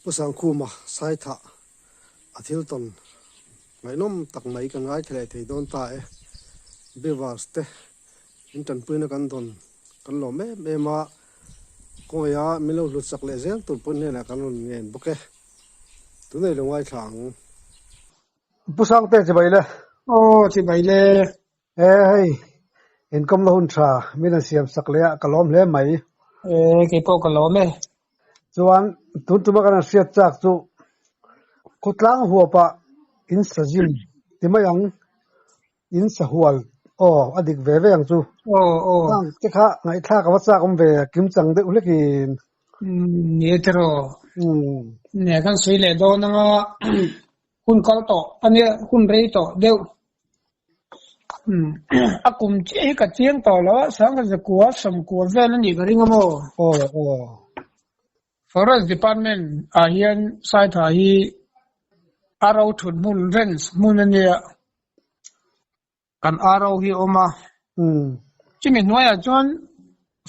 pusang kuma sai tha athil ton ngainom tak mai ka ngai thele thei don ta e bewars te intan puina kan don kan lo me ma ko ya milo lu sak le zel tu pun ne na kan un ngen buke tu nei lo ngai thang pusang te che bai le Chi bai le ei in kom lo hun tha mina siam sak le kalom le mai ke po ka lo me chuan tu ba kan siat chak chu kutlang huwa pa in sajim timayang in sahual adik ve ve ang chu ang te kha ngai tha ka wacha kom ve kim chang de ulekin ni tro ne kan sui le do na hun kal to ania hun rei to deu akum che ka chiang to lo sang ka zakua sam ko ve na ni ga ringa mo forest department a hian sai tha hi arrow thun mun rents mun ania kan arrow hi oma chimi noya chon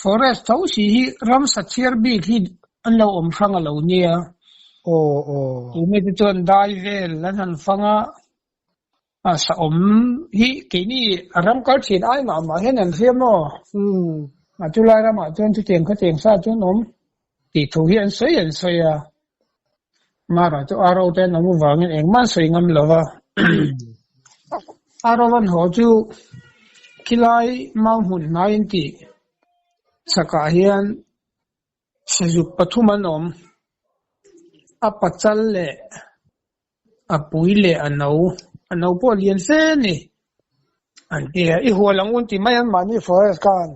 forest thau si hi ram sa chiar bi hi an lo om franga lo nia mi te chon dai vel lan han fanga sa om hi ke ni ram kal chin ai ma hen an riam mo ma chu lai ra ma chon chu teng kha teng sa chon om ti thu hi an soi ya ma ra chu arrow te na mu wang eng man soi ngam lo wa arrow an ho chu kilai mang hun nain ti saka hian sajuk pathuman om apachal le apui le anau po lian se ni an dia I hualang unti mai an mani forest kan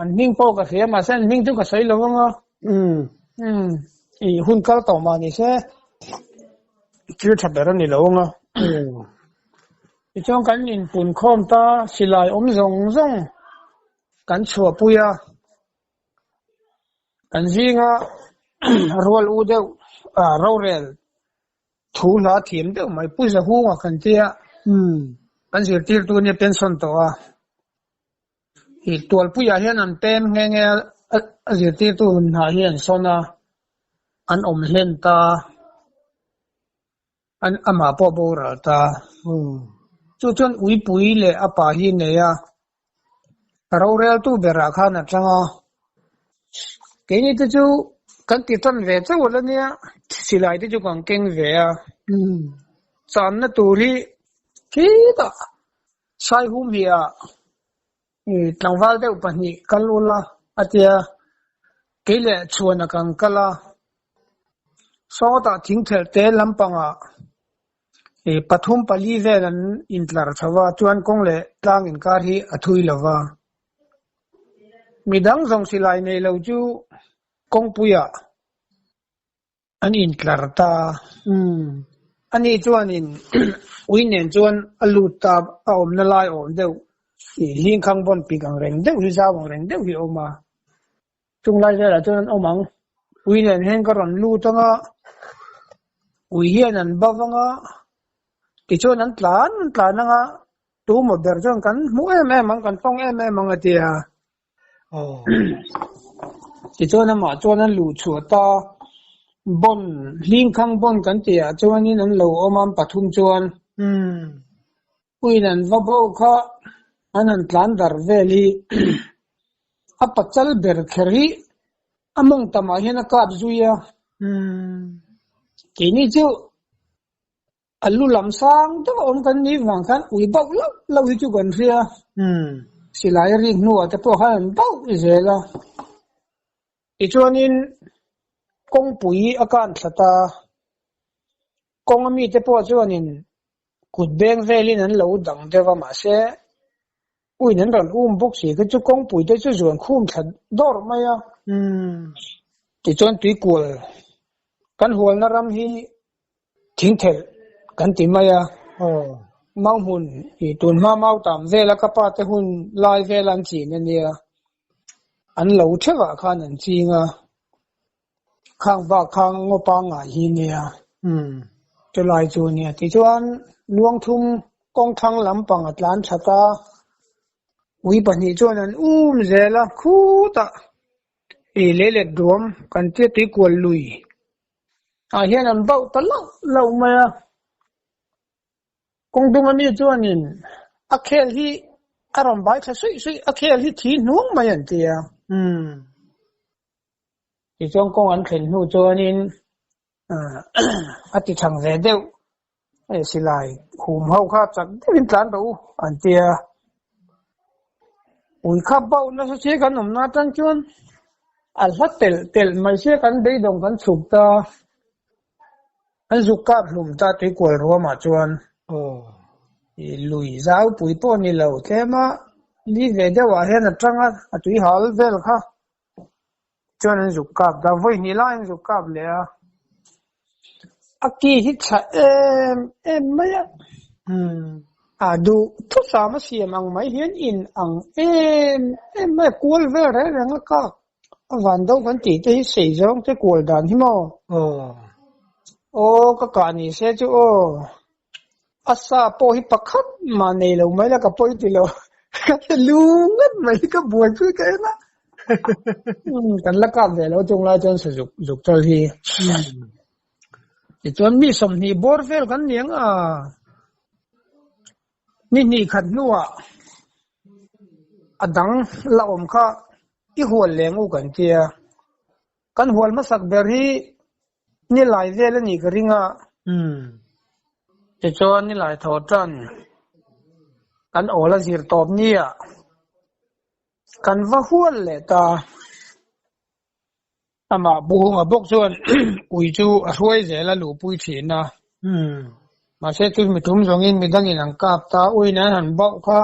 an ning po ka khia ma sen ning tu ka sai lo nga I hun kal to ma ni se kir thaber ni lo nga I chong kan in pun khom ta silai om zong kan chua puya kan zinga rol u deu rorel thu la thim deu mai pu za hu nga kan tia kan zir tir tu ni pension to I tol puya hian an tem nge zir tir tu na hian sona an om hlen ta an ama po bo ra ta chu chon ui pui le apa hi ne ya rorel tu bera khana changa ke ni tu chu kan ti ton ve chu la nia silai ti chu kan keng ve a chan na tu ri ki ta sai hum hi a tlangwal de upani kalula atia ke le chuana kan kala so ta thing thel te lampanga pathum pali ve nan intlar thawa chuan kong le tlang in kar hi athui lawa midang zong silai nei lo chu kong puya an intlar ta ani chuan in uinen chuan alu ta om na lai om deu hing khang bon pi gang reng deu hi zawang reng deu hi oma chung lai la chuan omang uinen hen ka ron lu tanga ui hian an bawanga ti chuan an tlan nga tu mo ber chuan kan mu em ang kan tong em ang atia ti chuan ma chuan an lu chu ta bon hing khang bon kan tia chuan in an lo omam pathum chuan uinan va bo kha an tlan dar veli apachal ber kheri among tama hian ka zuya kini chu alu lamsang to om kan ni wang kan ui bau lo hi chu kan ria silai ri nu ta po han bau izela I chuanin kong pui akan thata kong ami te po chuanin kut beng velin an lo dang dewa ma se uinen ran bok si ka chu kong pui te chu zuan khum thad dor maya ti chuan tui kul kan hual na ram hi thing thel kan ti maya mang hun I tun ma mau tam vela ka pa te hun lai velan chi ne nia an lo thewa khan an chinga khang ba khang ngo pa nga hi nia te lai chu nia ti chuan luang thum kong thang lampang atlan thata ui pani chuan an zela khu ta lele drom kan ti kol lui hiền ăn bậu tận lâu mà công dung anh đi cho nên akhel hi aram bai kha sui akhel hi thi nuông mà nhận tia thì trong công an khen nu cho nên ati thằng về đâu ai xí lại khum hậu khát chắc đến plan đâu anh tia ui khắp bao nó sẽ cái nằm na trăng chuan al phát tel mai sẽ cái đây đồng cái chụp ta anh chụp cáp lùm ta tới quầy rùa mà chuan lùi giáo bụi po ni lâu thế mà đi về đâu à hiện là trăng à tụi họ về là ha cho nên chụp cáp ta với ni lại chụp cáp lẽ aki hít sa em mấy du thu sa mà xiêm ang mấy hiến in ang em mấy cuốn về đấy là nó cóวันđâu vẫn chỉ tới sử dụng cái cuốn đàn hi mò cái cả này sẽ chứ asa po hi pakhat mà này lâu mấy là cái po thì lâu cái luôn mấy cái buồn cứ cái đó cái là cái về lâu trong lại chân sử dụng cho hi thì chuẩn bị xong thì bor về cái niềng ni khát nua đắng lâu mà cái hual leng u kan tia kan hual ma sak ber hi ni lai ve la ni ka ringa che chon ni lai tho tran kan ola zir top ni kan va hual le ta ama bu nga bok chon ui chu a roi ze la lu pui thi na ma se tu mi tum zong in mi dang in ang kap ta ui na han bok kha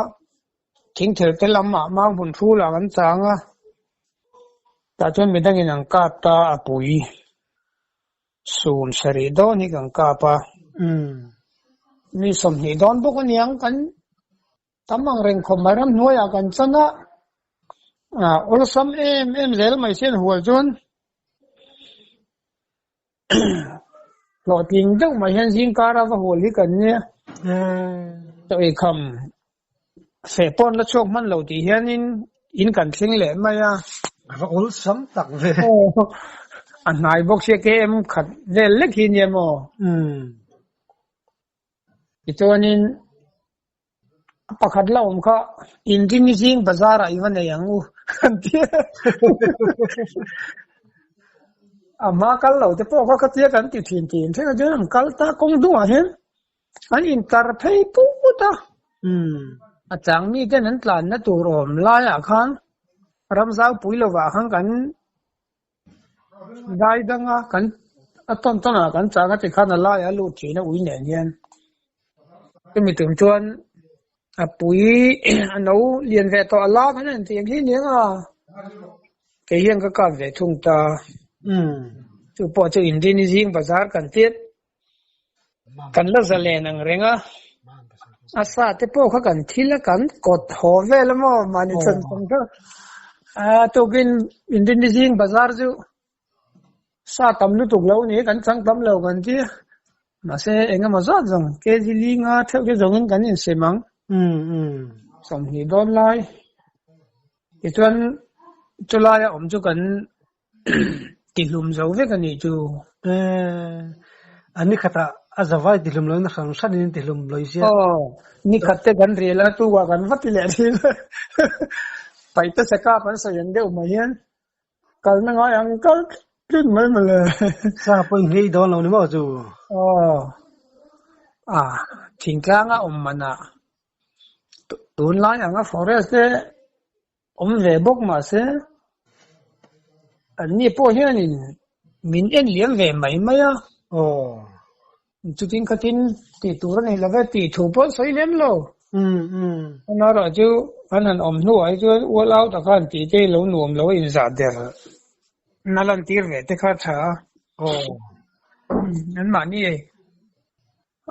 thing thel te lam ma mang bun thu la kan changa ta chon mi dang in ang kap ta apui sun sari do ni kan kapa ni som ni don bo kan yang kan tamang reng khom maram noya kan chana ol sam em zel mai sen hual chon lo ting dang mai han jing kara va hol hi kan ne to e kham se pon la chok man lo ti hian in kan thling le mai và ul sắm tặng về anh này bốc xe cái em khát về lắc hin em mò cho nên bắt khát lâu mà Indonesian bazar ấy vẫn này ang u mà cái lâu thì bao cái cái cái tiền thế là chứ cái ta cũng đúng à hết anh interpay pu ta chẳng mi cái nên là nó tụ rom lại à khăn Ramzau pui lo wa khang kan dai danga kan aton tona kan cha ga te khan la ya lu chi na ui ne nian ke mi tum chuan pui no lien ve to la kan an tiang hi niang ke hiang ka ve thung ta chu po chu Indonesian bazar kan tiet kan la zale nang renga asa te po kha kan thila kan kot ho ve la mo mani chan tong ta to kin Indonesian bazar ju sa tam lu tuk lo ni kan chang tam lo kan ti ma se enga ma za jang ke ji li nga theu ke jong in kan in se mang som hi don lai ti chuan chulai om chu kan ti lum zo ve kan ni chu ani khata azawai ti lum lo na sang san ni ti lum lo sia ni khatte kan re la tu wa kan vat le thi phải tới sẽ có phần sử dụng đều mà hiền cần nó nói ăn có cái mấy mà là sao bây nghĩ đó là nó chứ thỉnh thoảng mà nè tuần lại ăn forest về bốc mà sẽ anh như bao nhiêu này mình ăn liền về mấy chú tin cái tin thì tuần này là về thì thủ bao sấy lắm rồi nó rồi chứ anh nuôi chứ uo lao ta kan ti te lo nuam lo in za der na lan tir ve te kha tha an ma ni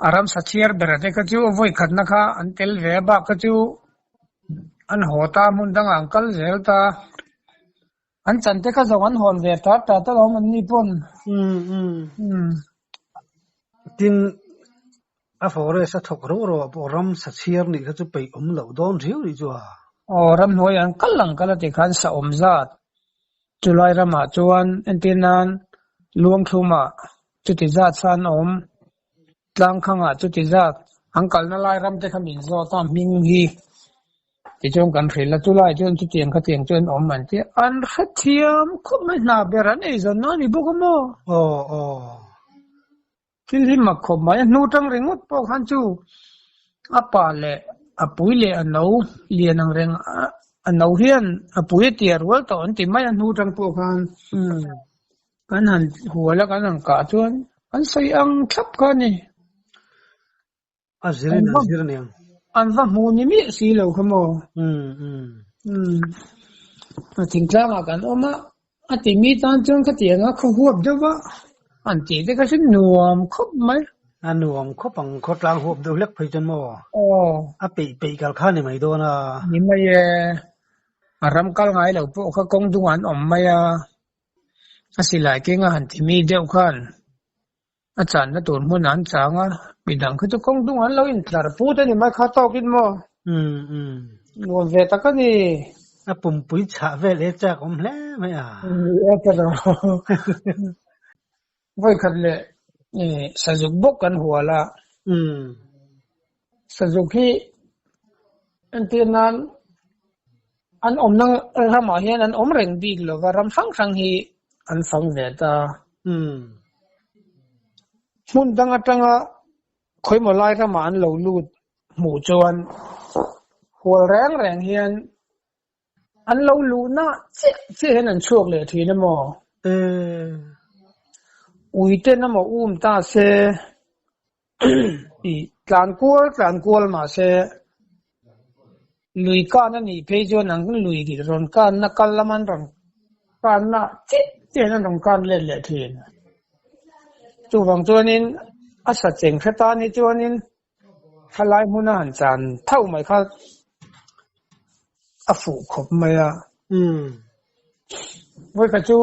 aram sa chiar ber te ka chu voi khat na kha an tel ve ba ka chu an hota mun dang uncle zel ta an chan te ka zawan hon ve ta ta lo man ni pon tin a forest a thok ro ro ram sa chiar ni ka chu pe lo don riu ri chu ram noi an kallang kala te khan sa zat chulai rama chuan entinan luang thuma จุติจัดสันอมตลังขังอ่ะจุติจัดอังกัลนั่นไล่รำแต่ขมิ้นโซตามมิงฮีที่จงกันเรียนละตุไลจนจุดเตียงขเตียงจนอมมันที่อันขัดเทียมคุไม่น่าเบรันไอ้จนนั่นนี่บุกมาโอ้โอ้ที่ที่มาขบมานูตังเริงอุดปอกฮันจูอาปาเล่อาปุยเล่อันนู้เลียนังเริงอันนู้เฮียนอาปุยเตียรัวตอนที่ไม่อันนูตังปอกฮันกันหันหัวแล้วกันหันกาจวนอันใส่อังทับกันนี่อันสิริเนี่ยอันว่ามูนี่มีสีเหลวขโมถึงกลางกันออกมาอันที่มีตอนจงขเตียงเขาหัวเดี๋ยวว่าอันที่ก็ฉันหนวมครบไหมอันหนวมครบปังครบกลางหัวดูเล็กไปจนหมออ่ะปีกัลข้านี่ไม่โดนอ่ะนี่ไม่รำกัลไงเหลวพวกเขาคงดูอันอมไม่สิหลายเก่งอันที่มีเดียวกันอาจารย์น่ะตัวมันนั้นจังบิดังคือจะคงดูอันเราอินทราพูดนี่ไม่ข้าตอกินมั้งวนเวตกันนี่ปุ่มปุ๋ยฉะเวลจากผมแล้วไม่แต่เราไว้คันเลยนี่สะจุกบกกันหัวละสะจุกที่อันที่นั้นอันอมนั่งรำมาเฮียนอันอมเร่งดีกเลยว่ารำฟังครั้งฮีอันฟังเวตามุนตั้งคอยมาไล่รำมาอันเหลาลูดหมู่จวนหัวแรงเฮียนอันเราลูน่ะเจ๊เห็นอันช่วงเลยทีนั่นมั้งอุ้ยเต้นน้ำมาตาเสอีการกวลมาเสลุยกันนั่นนี่เพจวันนั้นก็ลุยกี่รอนกันนักการละมันรอนกันน่ะเจ๊นั่นรอนกันเล่นเลยทีน่ะจู่บางตัวนี้อาศัยเจ๋งแค่ตานี่ตัวนี้ขลายมุนหันจันเท่าไหมครับอาฟูขบไม่ไว้กระจู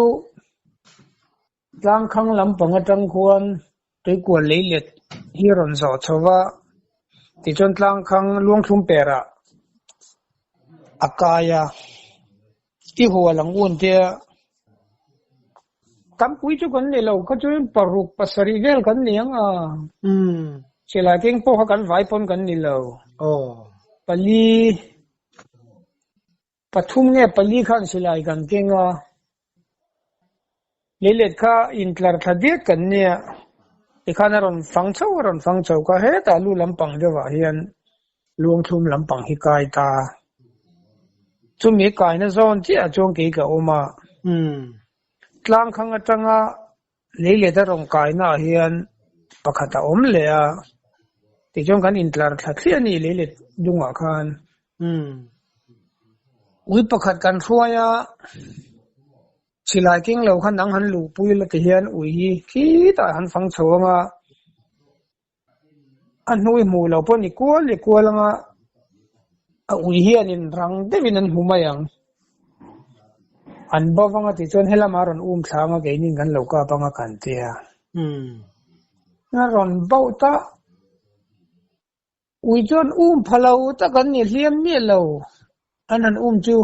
กลางข้างลำปังจังควรไปกวนเลี้ยดฮิรอนสอชวะที่จนกลางข้างลวงชุมเประอากายะที่หัวหลังอ้วนเดียกำปุยจุกันเนี่ยเราก็จะปรุกปัสริเวลกันเนี่ยเชลาเก่งพวกกันไว้ปนกันนี่เราปลีปทุมเนี่ยปลีขันเชลากันเก่งเล็ดข้าอินทร์ทดีกันเนี่ยอีกขณะรอนฟังเช้าก็เฮตาลูลำปังเดียวเฮียนลวงชุมลำปังฮิกายตาจุมีกายในโซนที่อาจงกี่กับอมากลางขังจังเล็ดรองกายน่าเฮียนปะขัดอมเลยที่จงกันอินทร์ทัดเสียนี่เล็ดดุงอาคารวิปะขัดกันช่วยสิลายเก่งเราขันดังหันลูปุยละเทียนอุ้ยขี้ตาหันฟังโฉงอันนู้ยหมู่เราพวกนี้กลัวละอุ้ยเฮียนินรังเดวินันหูมายังอันบ่ฟังติจนให้ละมารอนสามเกนิกันเราก็ฟังกันเตียน่ารอนเบาตาอุ้ยจนพะเราตะกันนี่เลี้ยมเนี่ยเราอันนั้นจู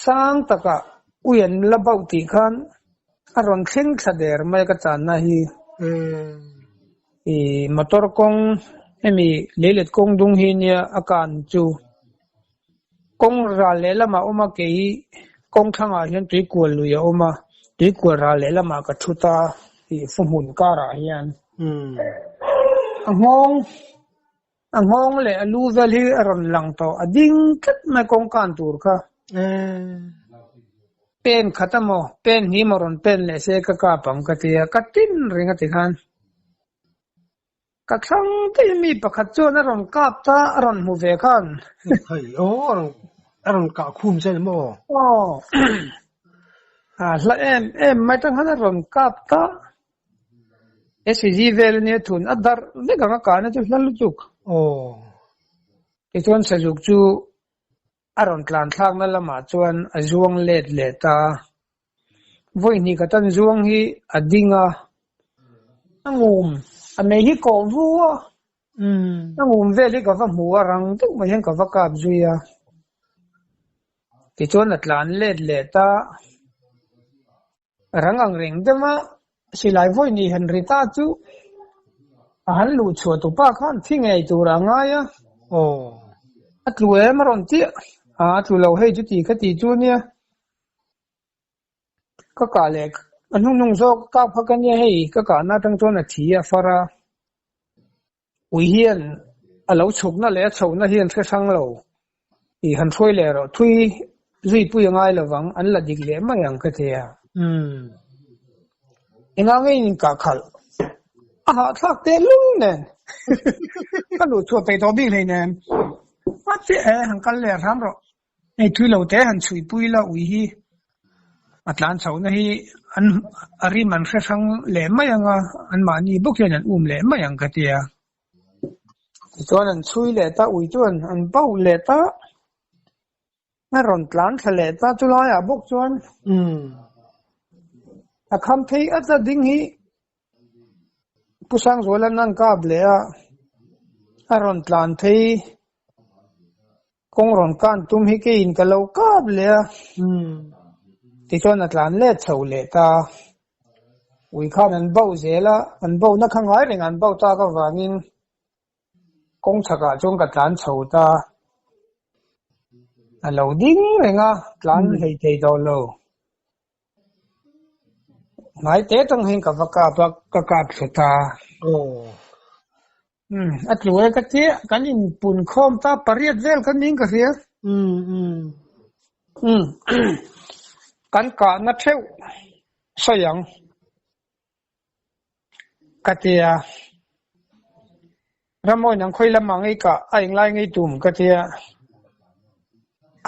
สร้างตะกะอุยนละเบาตีขันอารมณ์เข่งสะเดอร์ไม่กระจายนะฮีมอเตอร์กงมีเล็ดกงดุงฮีเนี่ยอาการจูกงราเลละมาออกมาเกยกงทั้งอาเฮียนตีกวนลุยออกมาตีกวนราเลละมากระชุตาฟุ่มหุ่นการาเฮียนงงเลยลูเวลีอารมณ์หลังโตอดิ้งคัดไม่กงการตูร์ค่ะเป็นขัดโมเป็นหิมรอนเป็นเลเซกกาปังกติยากัดตินริงติขันกัดทั้งที่มีประคัตโจนรอนกาบตารอนมูเวกันเฮ้ยโอ้อรอนกาคุมใช่ไหมโอ้แล้วไม่ต้องหันรอนกาบตาSCGเวลเนี่ยทุนอัดดาร์เด็กก็การเนี่ยจะหลุดจุกที่ทุนสจุกจูอารมณ์กลางทางนั่นละมาจวนจวงเล็ดตาวันนี้ก็ตั้งจวงฮีอดิ่งงุมอเมริกาวัวงุมเวลิกว่าหัวรังตุกไม่เห็นกับกับจุยที่จวนอัตลานเล็ดตารังอังเริงเดมา silai voi ni henrita chu han lu chua tu pa khan thi ngei tu ra nga ya atlu em ron ti atlu lo hei chu ti kha ti chu nia ka lek anung nung zo ka phakan ye hei ka na tang chon a thi a fara ui hian a lo chuk na le chho na hian thre sang lo i han throi le ro thui zui pu yangai lawang an la dik le ma yang ka te a ina ngei nin ka khal thak te lung nen ka lu chua pe to bi le nen ma che han kal le ram ro ei thui lo te han chui pui la ui hi atlan chho na hi an ari man thre sang le ma yang a an ma ni buk hian an le ma yang ka te a chuan an chui le ta ui chuan an bau le ta na ron tlan thale ta chulai a buk chuan a kham thei a cha ding hi pusang zolan nan ka ble a ron tlan thei kong ron kan tum hi ke in ka lo ka ble ti chuan a tlan le chho le ta ui khan an bau zela an bau na khangai ring an bau ta ka wangin kong chaka chung ka tlan chho ta a lo ding renga tlan hei thei do lo ngai te tang hin ka vaka ka ka thota atlu e ka ti kan in pun khom ta pariat vel kan ning ka ria kan ka na theu sayang katia ramoi nang khoi lamang ei ka aing lai ngei tum katia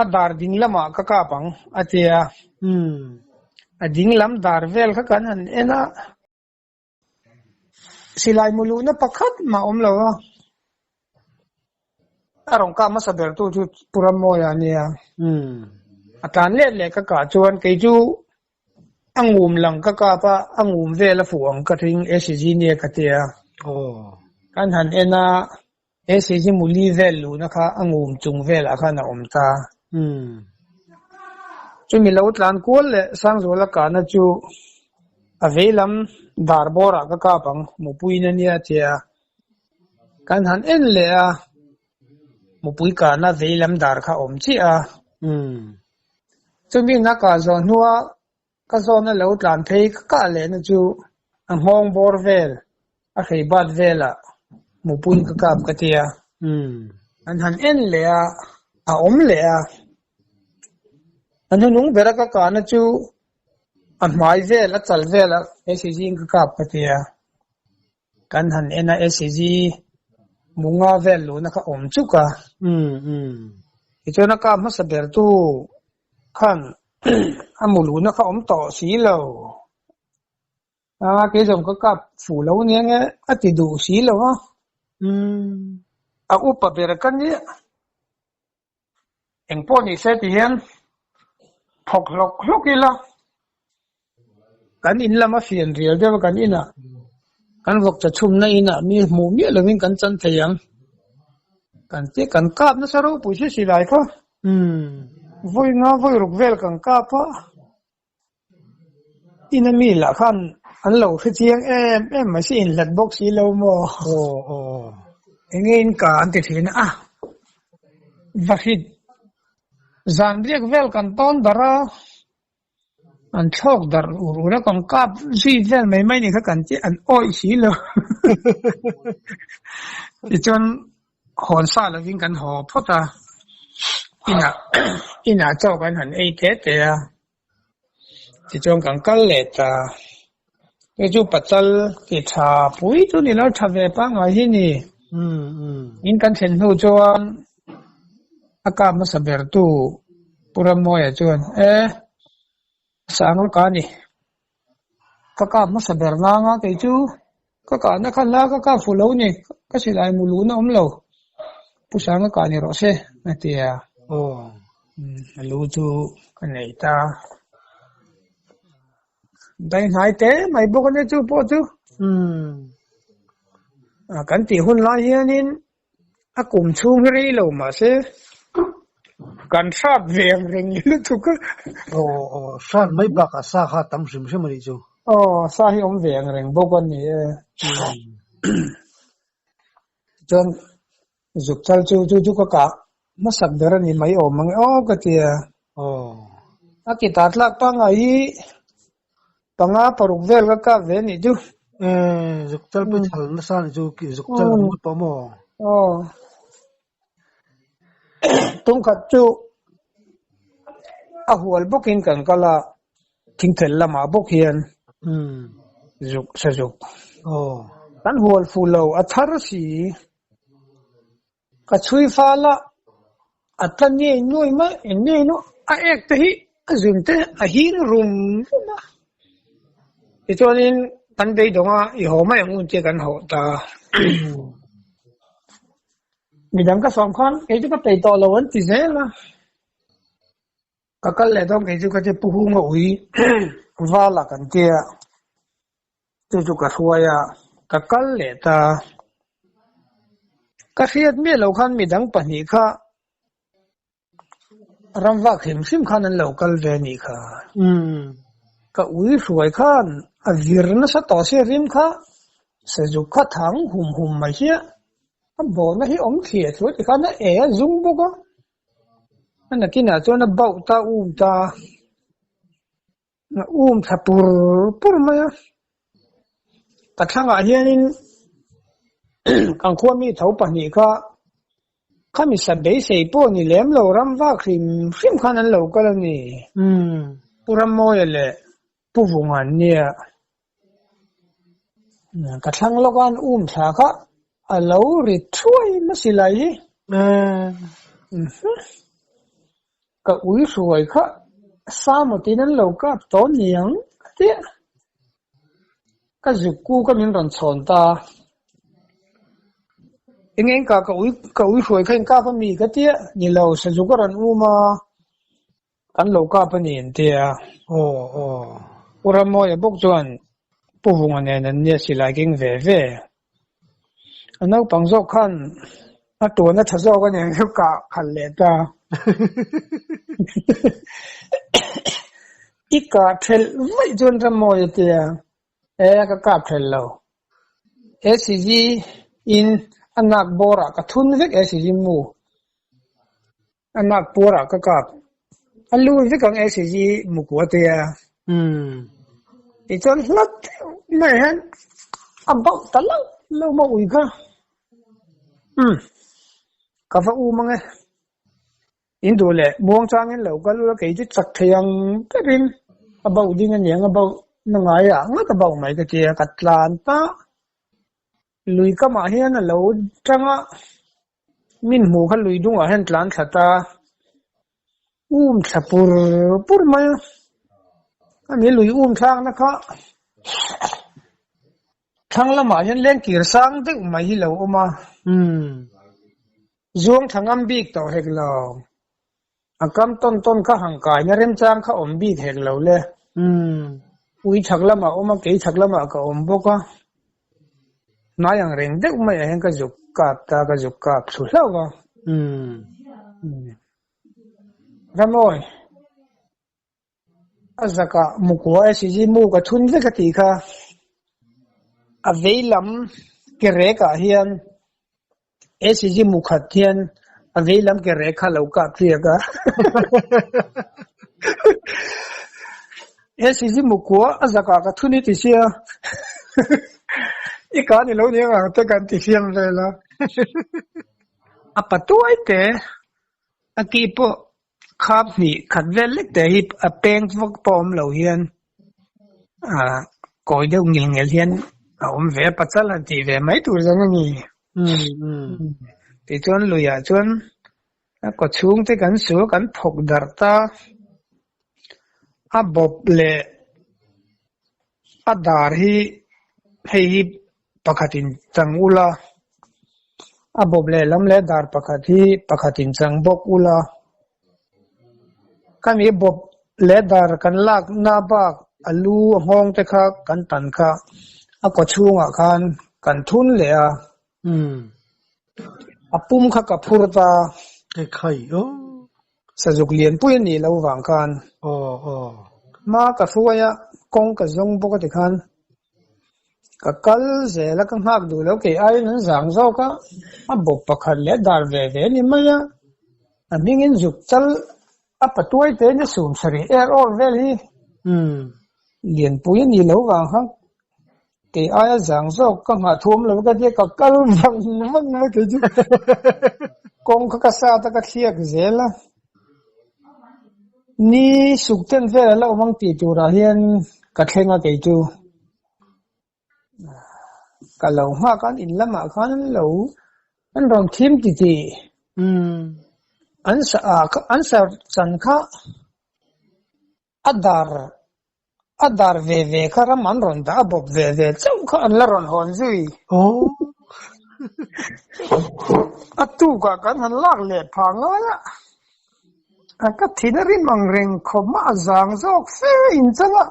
adar ding lama ka ka pang atia ading lam dar vel ka kan an ena silai mulu na pakhat ma om lo arong ka ma saber tu puramoy ania atan le ka chuan ke ju angum lang ka pa angum vel fu ang ka ring SG ne ka tia kan han ena SG muli vel lu na kha angum chung vel a kha na om ta chu mi lo tlan kol le sang zo la ka na chu avelam dar bora ka pang mu pui na nia tia kan han en le a mu pui ka na velam dar kha om chi a chu mi na ka zo nuwa ka zo na lo tlan thei ka le na chu ang hong bor vel a khei bat vela mu pui ka tia an han en le a om le a anu nung bera ka na chu an mai vel a chal vel a SG ka tia kan han ena SG munga vel lu na ka om chu ka ichona ka ma saber tu khan amulu na ka om to si lo ke jom ka fu lo ne nge ati du si lo a upa bera kan ni engpo ni se ti hian phok lok ila kan in lama fian rial de kan ina kan vok cha chum na ina mi mu mi lovin kan chan thayang kan te kan kap na saro pu si lai kha voi nga voi ruk vel kan ka pa ina mi la khan an lo khi chiang em ma si in lat box si lo mo engin ka an ti thina vahid zan riak vel kan ton dara an thok dar urura kan kap si vel mai ni kha kan ti an oi si lo ti chon hon sa la vin kan ho phota ina chaw kan han ei te a ti chon kan kal le ta e ju pachal ki tha pui tu ni lo tha ve pa ngai hi ni in kan chen hu chuan aka ma saber tu puramoy a chuan sang ka ni ka ma saber nga ke chu ka na khan la ka fu lo ni ka silai mulu na om lo pu sang ka ni ro se atia lu chu ka nei ta dai nai te mai bo ka ne chu po chu kan ti hun la hianin a kum chung ri lo ma se kan sat veng ring lu tu ka san mai ba ka sa kha tam sim sim ri chu sa hi om veng reng bokon ni chon zuk chal chu ka ma sak der ni mai om mang ka tia aki tatlak pa ngai panga paruk vel ka ve ni ju zuk chal pe thal na san chu ki zuk chal mu pa mo tum khat chu a hual bokin kan kala thing thel lama bok hian zuk sa zuk kan hual fulo athar si ka chui fala atani noi ma enne no a ek te hi azum te a hin rum ma itonin kan dei donga I ho mai ngun che kan ho ta midang ka som khan e ju ka pe to lo wan ti zela ka kal le dong e ju ka te pu hu ngo ui wala kan tia tu ka huaya ka kal le ta ka fiat me lo khan midang pani kha ramwa khim sim khan an local ve ni kha ka ui suai khan a virna sa to se rim kha se ju kha thang hum ma hi a bo na hi om thie chu ti khan e zung bo ko an kina chu na bau ta na thapur ma ka thanga hianin kan khuwa mi thau pani kha khami sa be sei po ni lem lo ram wa khrim khan an lo kal ni puram mo ele pu vungan nia ka thang lo kan tha kha a lo ri thui ma silai ka ui suai kha sa mo tin an lo ka to niang te ka zuku ka min ron chon ta ingen ka ui suai khain ka pa mi ka tia ni lo sa zu ka ran ma kan lo ka pa ni en tia ura mo ya bok chuan pu vunga ne nan ne silai king ve anau pangzo khan a to na thazo ka ne ka khal le ta ika thel vai jon ram mo ya tia ka thel lo SCG in anak bora ka thun vek SCG mu anak bora ka alu vek ang SCG mu ko tia ichon hlat mai han abau talau lo mo ui ka ka fa u mange indole muang chang en lo ka lu ke ji chak thayang perin abau ding an yang abau na nga ya nga ka bau mai ka che katlan ta lui ka ma hian a lo tanga min mu kha lui dung a hen tlan thata thapur mai ani lui thang na kha thang lama hian len kir sang te mai hi lo oma zuang thangam bik to hek lo akam ton kha hangkai na rem chang kha om bik hek lo le ui thaklama oma ke thaklama ka om boka na yang reng dek mai hen ka juk kap su hlo ga ramoi azaka mukwa SCG mu ka thun ve ka ti kha aveilam ke re ka hian SCG mu khat hian aveilam ke re kha lo ka tria ka SCG mu kwa azaka ka thuni ti sia ika ni lo ni nga te kan ti fiam le la apatuai te akipo khap ni khat vel lek te hi a peng vok pom lo hian koi deu ngil hian om ve pachal an ti ve mai tur jang ni ti chon luya chon ko chung te kan su kan phok dar ta a bob le adar hi hei pakhatin changula a bob le lam le dar pakhatin chang bok ula kan e bob le dar kan lak na bak alu hong te kha kan tan kha a ko chunga khan kan thun le a pum kha ka phurta ke khai sa juk lian pui ni lo wang kan ma ka fuaya kong ka zong boka ti khan ka kal ze la ka hak du lo ke ai nan zang zo ka a bop pakhan le dar ve ve ni maya a mingin zuk chal a patuai te ni sum sari er all valley liền pui ni lo wa ha ke ai zang zo ka ma thum lo ka ti ka kal vang mang na ke ju kong ka sa ta ka khiak zela ni sukten ve la omang ti tu ra hian ka thlenga ke chu ka lo ha kan in lama khan lo an rom thim ti ti an sa chan kha adar ve kha ram an ron da bob ve chau kha an la ron hon zui atu ka kan han lak le phanga ya ka thinari mangreng khoma zang zok fe in chala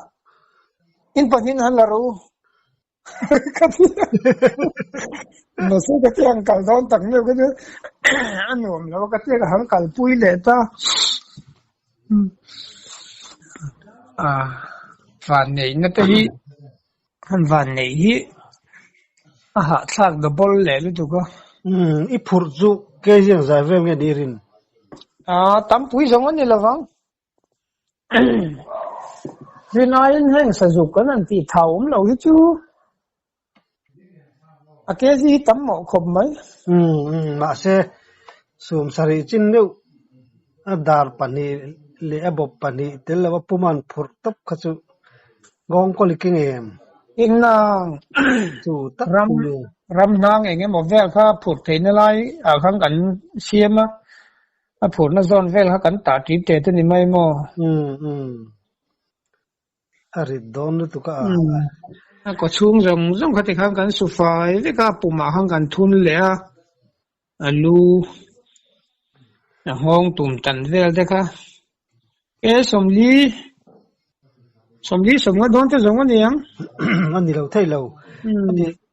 in panin han la ro nó sẽ cái tiếng cào đón tặng nhiều cái thứ anh nuông nó cái tiếng hắn cào pui lệ ta van này nó tới hắn van này hạ thạc đồ bol lệ luôn tụi cô ít phụt zu cái gì giải về nghe đi rin tắm pui giống anh là vắng vì nói anh sử dụng cái này thì thầu cũng lâu chứ cái gì tắm mỏ khom mấy mà sẽ sum sari chin neu dar pani le abob pani tel la puman phur tap khachu gong ko liking em in na chu tak ram nang enge mo vel kha phut thein lai a khang kan siam a phut na zon vel kha kan ta ti te te ni mai mo ari don tu ka có chung rong khát thì khang kan su fai với cả puma khang kan thun le alu na hong tum tan vel de kha e som li som ngat don te zong ani yang ani lo thai lo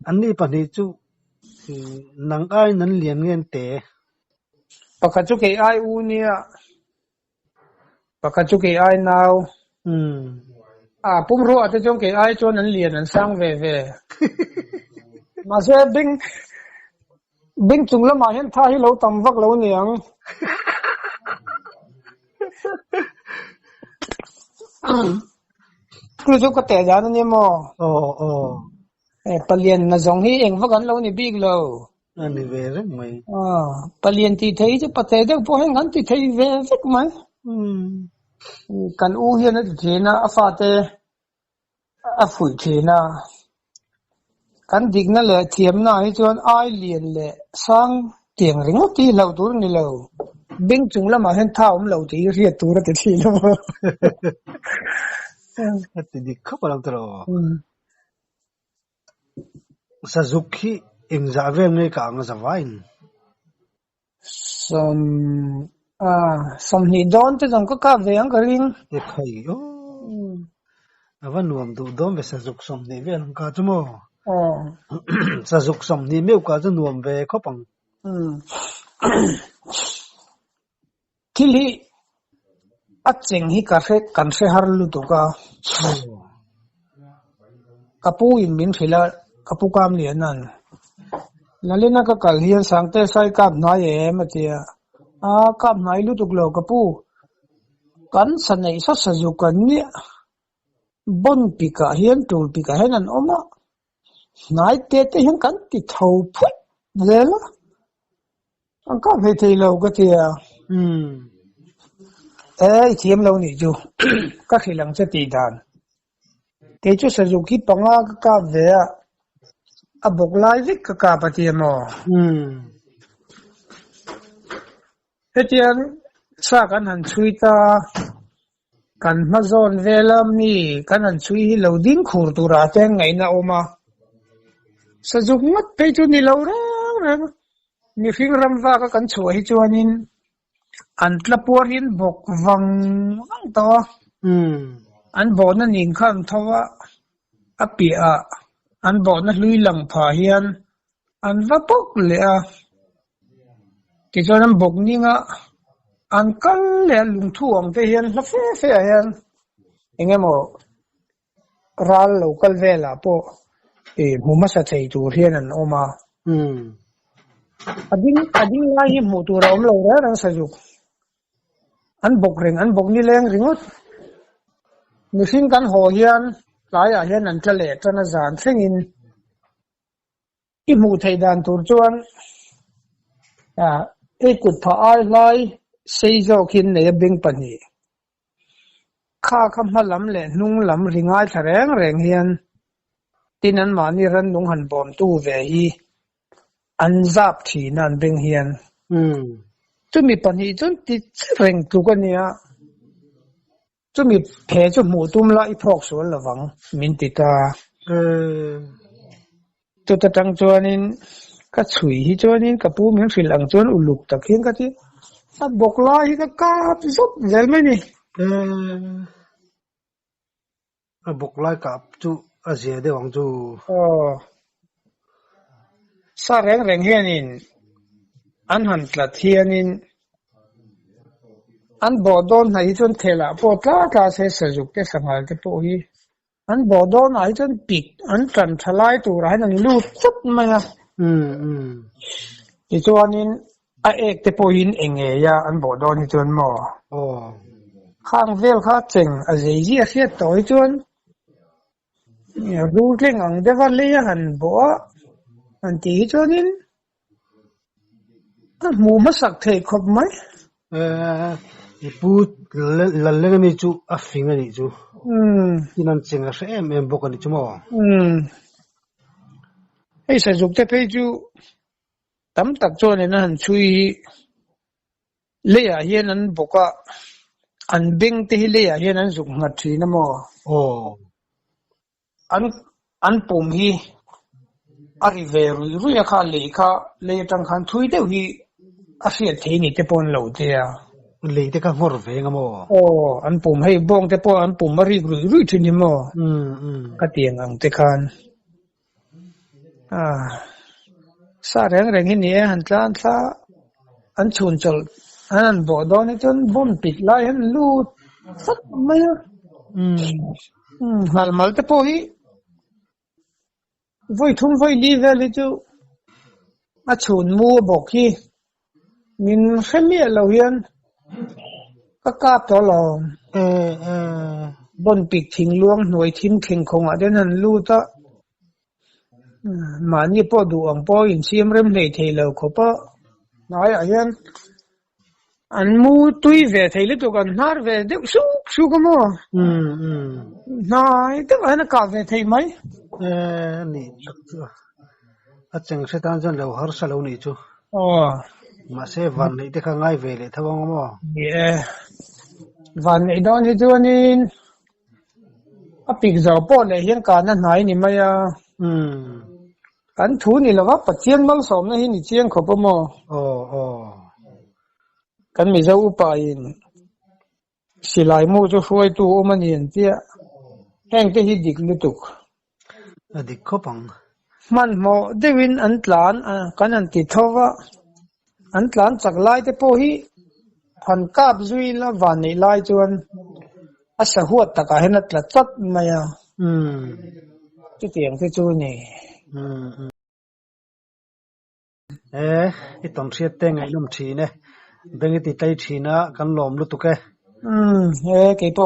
ani pani chu nang ai nan lian ngen te pakha chu ke ai u nia pakha chu ke ai now pum ro ate chong ke ai chon an lian an sang ve ma se bing chung la ma hen tha hi lo tam vak lo niang cứ cho cái tệ giá nó như mò palian na zong hi eng vak an lo ni big lo ani ve rất mai palian ti thấy chứ pate de po hen an ti thấy ve vek mai kan u hian thì na afate afui thina kan digna le thiam na hi chuan ai lian le sang tiang ring ti lo tur ni lo bing chung lama hen thaum lo ti ria tur te thi lo ati dik khapalam tro Suzuki ingza ve ngai ka ang zawain som ni don te jong ka ve ang ka ring e khai avan nuam du dom ve Sazuk som ni ve ang ka chumo Sazuk som ni meu ka chu nuam ve khopang kili acheng hi ka fe kan se har lu to ka kapu in min phila kapu kam lianan lalena ka kal hian sangte sai kap na ye matia kap nai lu tuk lo kapu kan sanai sa saju kan ni bon pika hian tul pika henan oma nai te hian kan ti thau phut lela an ka ve thei lo ka tia thiam lo ni chu ka khilang che ti dan te chu Suzuki panga ka ve a bok lai vik ka pati mo hetian sa kan han chui ta kan ma zon velam ni kan han chui hi lo ding khur tu ra te ngai na oma Suzuki mat pe chu ni lo ra mi fing ram va ka kan chua hi chuanin an tlapur hin bok wang to an bo na ning kham thawa apia an bo na lui lang pha hian an va pok le ti chon an bok ninga an kal le lung thuang te hian la fe hian engemo ral local vela po huma sa thei tur hian an oma ading lai hi hmu tur a awm lo rang sa juk an bok ni leng ringot mihring kan haw hian tlaiah hian an tla le tana zan thlengin i hmu thei dan tur chuan kut pha ai lai sei zawkin nei a beng pahnih kha hmalam le hnung lam ringai thareng reng hian tin an mani ran nung han bom tu ve hi an zap thina an beng hian chumi pahnih chun ti reng tu ka nia chumi phe chu hmu tum la i phok sual lawang min ti ta tu ta tang chuanin ka chui hi chuanin ka pu min hril ang chuan uluk takhin ka ti a bok lai hi ka kap zup zel mai ni a bok lai kap chu a zia de wang chu sa reng hianin an han tlat hianin an bodon hai chun thela po tla se sajuk te sangal te po hi an bodon hai chun pik an tran thalai tur han an lu chup mai ti chuanin a ek te po in enge ya an bodon hi chun mo khang vel kha cheng a zei ji a khiat toi chuan ru tleng ang de va le han bo an ti chuanin a mu ma sak thei khop mai ipu lalle ni chu a finga ni chu inan chenga se em bok ani chu mo ei sa juk te pe chu tam tak chuan in han chui le ya hian an boka an beng te hi le ya hian an zuk ngat thina mo an pum hi ari ve ru ya kha le tang khan thui deuh hi a fiat thei ni te pon lo te a le te ka hor ve nga mo an pum hei bong te po an pum mari ru thini mo ka tiang ang te khan sa reng hi ni han tlan tha an chun chol an bo do ni chon bom pit lai han lu sat mai mal te po hi voi thum voi li ve li chu a chun mu bok hi min khemi lo hian ka kap to lo bon pik thing luang hnuai thim thing khong a den han lu ta mani po du ang po in sim rem nei thei lo khopa nai a hian an mu tui ve thei le to kan nar ve de su ko mo nai te an ka ve thei mai ni a cheng se tan jan lo har sa lo ni chu ma se van nei te kha ngai ve le thawang mo van nei don hi chuanin a pik zo po le hian ka na hnai ni mai a kan thu ni lawa pathian mal som na hi ni chiang khopa mo kan mi zo upa in silai mu chu huai tu omani an tia heng te hi dik lutuk dik khopang man mo dewin an tlan kan an ti thowa an tlan chak lai te po hi phan kap zui la van nei lai chuan a sa huat taka hen atla chat maya ti tiang te chu ni i tom thiat te ngai lum thi ne bengi ti tai thina kan lom lu tu ke ke po